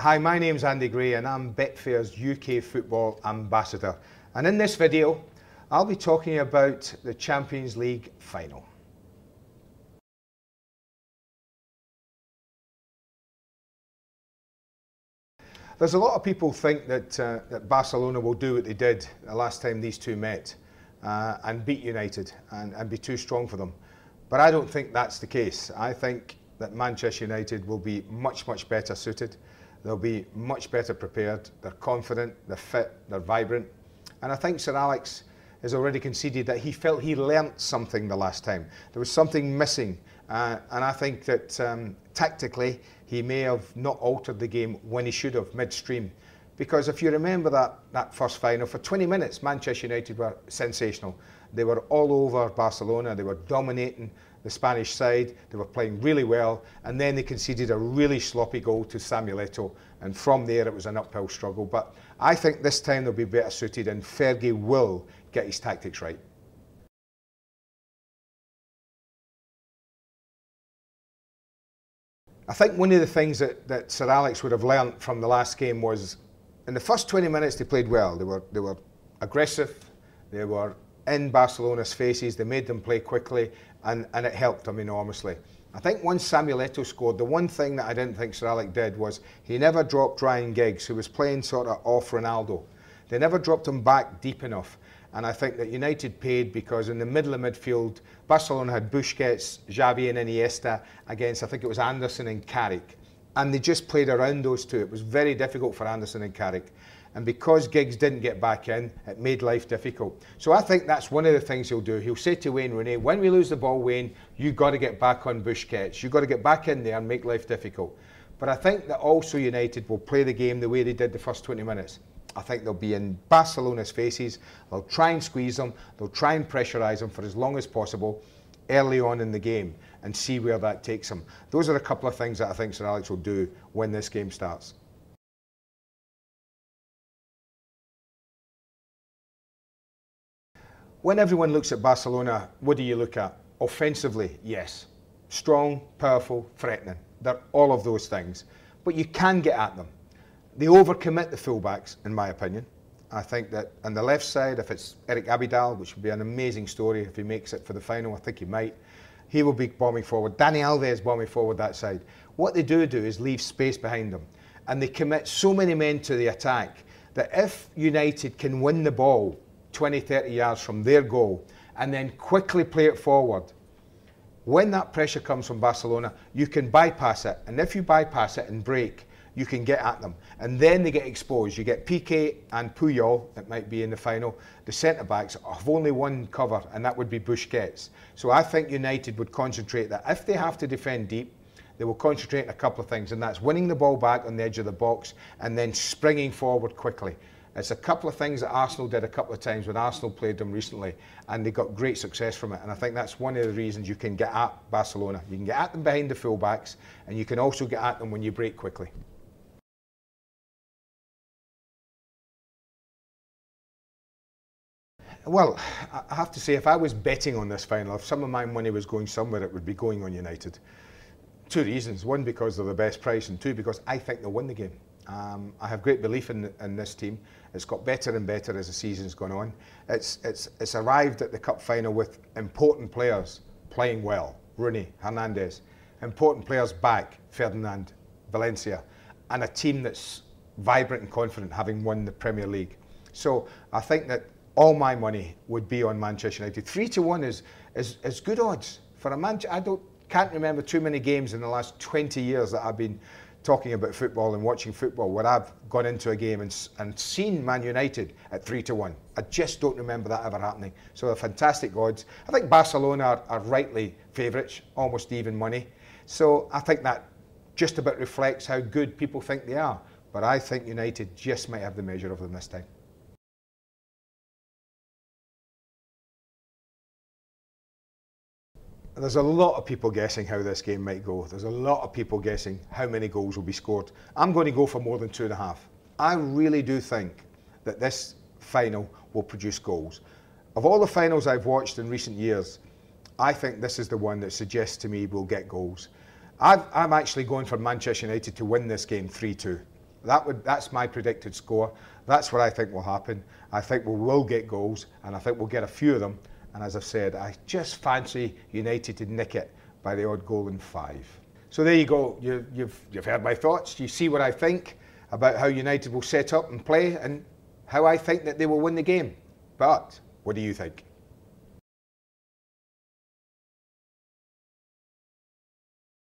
Hi, my name's Andy Gray and I'm Betfair's UK Football Ambassador. And in this video, I'll be talking about the Champions League final. There's a lot of people think that Barcelona will do what they did the last time these two met and beat United and be too strong for them. But I don't think that's the case. I think that Manchester United will be much better suited. They'll be much better prepared. They're confident, they're fit, they're vibrant. And I think Sir Alex has already conceded that he felt he learnt something the last time. There was something missing. And I think that tactically, he may have not altered the game when he should have, midstream. Because if you remember that first final, for 20 minutes, Manchester United were sensational. They were all over Barcelona. They were dominating the Spanish side. They were playing really well. And then they conceded a really sloppy goal to Samuel Eto'o. And from there, it was an uphill struggle. But I think this time they'll be better suited and Fergie will get his tactics right. I think one of the things that Sir Alex would have learnt from the last game was, in the first 20 minutes they played well. They were aggressive, they were in Barcelona's faces, they made them play quickly, and it helped them enormously. I think once Samuel Eto'o scored, the one thing that I didn't think Sir Alex did was he never dropped Ryan Giggs, who was playing sort of off Ronaldo. They never dropped him back deep enough. And I think that United paid because in the middle of midfield, Barcelona had Busquets, Xavi and Iniesta against, I think it was Anderson and Carrick. And they just played around those two. It was very difficult for Anderson and Carrick. And because Giggs didn't get back in, it made life difficult. So I think that's one of the things he'll do. He'll say to Wayne Rooney, when we lose the ball, Wayne, you've got to get back on Busquets. You've got to get back in there and make life difficult. But I think that also United will play the game the way they did the first 20 minutes. I think they'll be in Barcelona's faces, they'll try and squeeze them, they'll try and pressurise them for as long as possible early on in the game and see where that takes them. Those are a couple of things that I think Sir Alex will do when this game starts. When everyone looks at Barcelona, what do you look at? Offensively, yes. Strong, powerful, threatening. They're all of those things. But you can get at them. They overcommit the fullbacks, in my opinion. I think that on the left side, if it's Eric Abidal, which would be an amazing story if he makes it for the final, I think he might, he will be bombing forward. Dani Alves bombing forward that side. What they do is leave space behind them. And they commit so many men to the attack that if United can win the ball 20, 30 yards from their goal and then quickly play it forward, when that pressure comes from Barcelona, you can bypass it. And if you bypass it and break, you can get at them. And then they get exposed. You get Piqué and Puyol, that might be in the final. The centre-backs have only one cover, and that would be Busquets. So I think United would concentrate that. If they have to defend deep, they will concentrate on a couple of things, and that's winning the ball back on the edge of the box and then springing forward quickly. It's a couple of things that Arsenal did a couple of times when Arsenal played them recently, and they got great success from it. And I think that's one of the reasons you can get at Barcelona. You can get at them behind the fullbacks, and you can also get at them when you break quickly. Well, I have to say, if I was betting on this final, if some of my money was going somewhere, it would be going on United. Two reasons. One, because they're the best price, and two, because I think they'll win the game. I have great belief in this team. It's got better and better as the season's gone on. It's arrived at the cup final with important players playing well. Rooney, Hernandez. Important players back, Ferdinand, Valencia. And a team that's vibrant and confident, having won the Premier League. So I think that all my money would be on Manchester United. 3-1 is good odds for a Manchester. Can't remember too many games in the last 20 years that I've been talking about football and watching football where I've gone into a game and seen Man United at 3-1. I just don't remember that ever happening. So they're fantastic odds. I think Barcelona are rightly favourites, almost even money. So I think that just about reflects how good people think they are. But I think United just might have the measure of them this time. There's a lot of people guessing how this game might go. There's a lot of people guessing how many goals will be scored. I'm going to go for more than 2.5. I really do think that this final will produce goals. Of all the finals I've watched in recent years, I think this is the one that suggests to me we'll get goals. I'm actually going for Manchester United to win this game 3-2. That's my predicted score. That's what I think will happen. I think we will get goals, and I think we'll get a few of them. And as I've said, I just fancy United to nick it by the odd goal in 5. So there you go. You've heard my thoughts. You see what I think about how United will set up and play, and how I think that they will win the game. But what do you think?